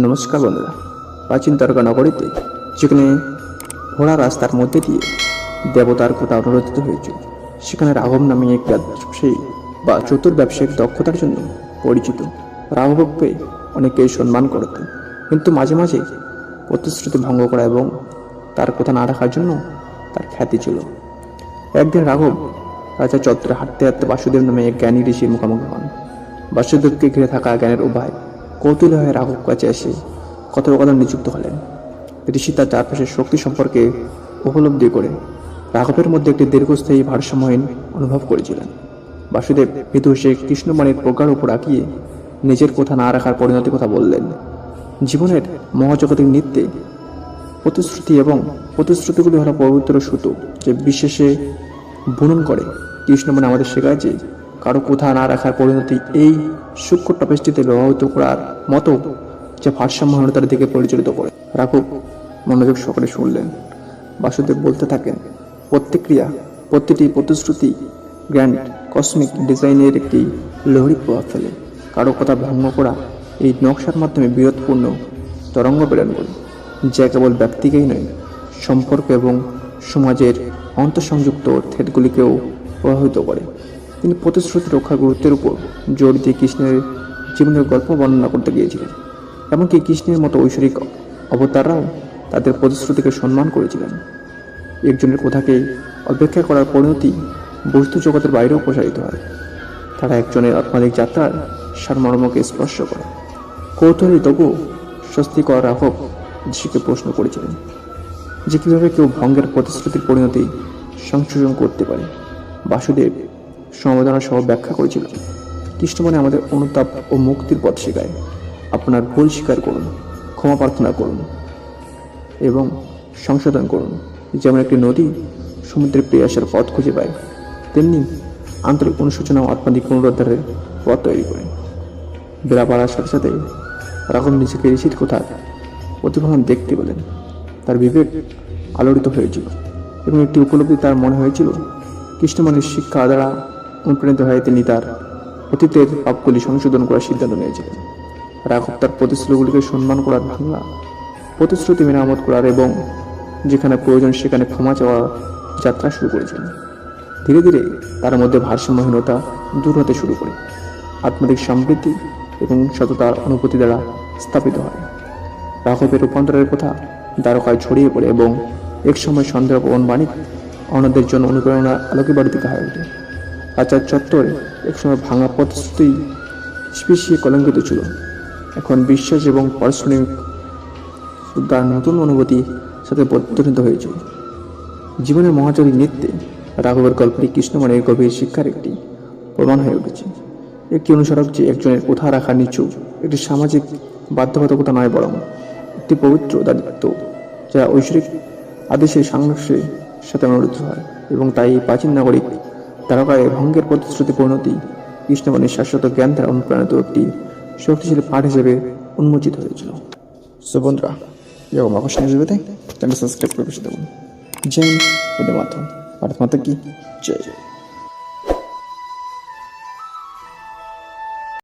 নমস্কার বন্ধুরা, প্রাচীন দ্বারকা নগরীতে যেখানে ঘোড়া রাস্তার মধ্যে দিয়ে দেবতার কথা অনুরোধিত হয়েছিল, সেখানে রাঘব নামে এক ব্যবসায়ী বা চতুর ব্যবসায়িক দক্ষতার জন্য পরিচিত। রাঘবকে অনেকেই সম্মান করতেন, কিন্তু মাঝে মাঝে প্রতিশ্রুতি ভঙ্গ করা এবং তার কথা না রাখার জন্য তার খ্যাতি ছিল। একদিন রাঘব রাজা চত্বরে হাঁটতে হাঁটতে বাসুদেব নামে এক জ্ঞানী ঋষির মুখোমুখি হন। বাসুদেবকে ঘিরে থাকা জ্ঞানের উপায় কৌতূহলী হয়ে রাঘব কাছে এসে কথোপকথন নিযুক্ত হলেন। ঋষি তার চারপাশের শক্তি সম্পর্কে উপলব্ধি করে রাঘবের মধ্যে একটি দীর্ঘস্থায়ী ভারসাম্যহীন অনুভব করেছিলেন। বাসুদেব মৃদু হেসে কৃষ্ণমণির প্রজ্ঞার উপর আঁকিয়ে নিজের কথা না রাখার পরিণতির কথা বললেন। জীবনের মহাজগতিক নৃত্যে প্রতিশ্রুতি এবং প্রতিশ্রুতিগুলি হলো পবিত্র সুতো, যে বিশেষে বুনন করে। কৃষ্ণমণি আমাদের শেখায় যে কারো কথা না রাখার পরিণতি এই সূক্ষ্ম টপেস্টিতে ব্যবহৃত করার মতো, যে ভারসাম্যহীনতার দিকে পরিচালিত করে। রাঘব মনোযোগ সহকারে শুনলেন। বাসুদেব বলতে থাকেন, প্রতিক্রিয়া, প্রতিটি প্রতিশ্রুতি গ্র্যান্ড কসমিক ডিজাইনের একটি লহরী প্রভাব ফেলে। কারো কথা ভঙ্গ করা এই নকশার মাধ্যমে বিরোধপূর্ণ তরঙ্গ প্রেরণ করে, যা কেবল ব্যক্তিকেই নয়, সম্পর্ক এবং সমাজের আন্তঃসংযুক্ত থ্রেডগুলিকেও প্রভাবিত করে। তিনি প্রতিশ্রুতি রক্ষার গুরুত্বের উপর জোর দিয়ে কৃষ্ণের জীবনের গল্প বর্ণনা করতে গিয়েছিলেন। এমনকি কৃষ্ণের মতো ঐশ্বরিক অবতাররাও তাদের প্রতিশ্রুতিকে সম্মান করেছিলেন। একজনের কথাকে অপেক্ষা করার পরিণতি বস্তু জগতের বাইরেও প্রসারিত হয়। তারা একজনের আত্মাধিক যাত্রার সারমর্মকে স্পর্শ করে। কৌতূহলী তবু স্বস্তিকর রাঘব ঋষিকে প্রশ্ন করেছিলেন যে কীভাবে কেউ ভঙ্গের প্রতিশ্রুতির পরিণতি সংশোধন করতে পারে। বাসুদেব সমবেদনা সহ ব্যাখ্যা করেছিল, কৃষ্ণমণি আমাদের অনুতাপ ও মুক্তির পথ শেখায়। আপনার ভুল স্বীকার করুন, ক্ষমা প্রার্থনা করুন এবং সংশোধন করুন। যেমন একটি নদী সমুদ্রের পেয়ে আসার পথ খুঁজে পায়, তেমনি আন্তরিক অনুশোচনা ও আত্মাধিক পুনরুদ্ধারের পথ তৈরি করে। বেলা বাড়ার সাথে সাথে রাঘব নিজেকে ঋষির কথা প্রতিফলন দেখতে পেলেন। তার বিবেক আলোড়িত হয়েছিল এবং একটি উপলব্ধি তার মনে হয়েছিল। কৃষ্ণমণির শিক্ষা দ্বারা অনুপ্রাণিত হয়ে তিনি তার অতীতের পাপগুলি সংশোধন করার সিদ্ধান্ত নিয়েছিলেন। রাঘব তার প্রতিশ্রুতিগুলিকে সম্মান করার, ভাঙা প্রতিশ্রুতি মেরামত করার এবং যেখানে প্রয়োজন সেখানে ক্ষমা চাওয়ার যাত্রা শুরু করেছিলেন। ধীরে ধীরে তার মধ্যে ভারসাম্যহীনতা দূর হতে শুরু করে আত্মাধিক সমৃদ্ধি এবং সততার অনুভূতি দ্বারা স্থাপিত হয়। রাঘবের রূপান্তরের কথা দ্বারকায় ছড়িয়ে পড়ে এবং একসময় সন্দেহপ্রবণ বাণিক অন্যদের জন্য অনুপ্রেরণা আলোকে বাড়িতে হয়ে ওঠে। রাজার চত্বরে একসময় ভাঙা প্রতিশ্রুতি স্পৃশিয়ে কলঙ্কিত ছিল, এখন বিশ্বাস এবং পারস্পরিক তার নতুন অনুভূতির সাথে প্রতিধ্বনিত হয়েছিল। জীবনের মহাজগতিক নৃত্যে রাঘবের গল্পটি কৃষ্ণমণির গভীর শিক্ষার একটি প্রমাণ হয়ে উঠেছে। একটি অনুসরক যে একজনের কথা রাখা নিচু একটি সামাজিক বাধ্যবাধকতা নয়, বরং একটি পবিত্র দায়িত্ব, যা ঐশ্বরিক আদেশের সংঘর্ষের সাথে অনুরোধ হয়। এবং তাই প্রাচীন নাগরিক দ্বারকায় ভঙ্গের প্রতিশ্রুতি পরিণতি কৃষ্ণমণির শাশ্বত জ্ঞান দ্বারা অনুপ্রাণিত একটি শক্তিশালী পাঠ হিসেবে উন্মোচিত হয়েছিল। সো বন্ধুরা, এরকম আকর্ষণীয় ভিডিওতে চ্যানেল সাবস্ক্রাইব করে বসে দেবেন। জয় হিন্দ, বন্দে মাতরম। ভারত মাতা কি জয়।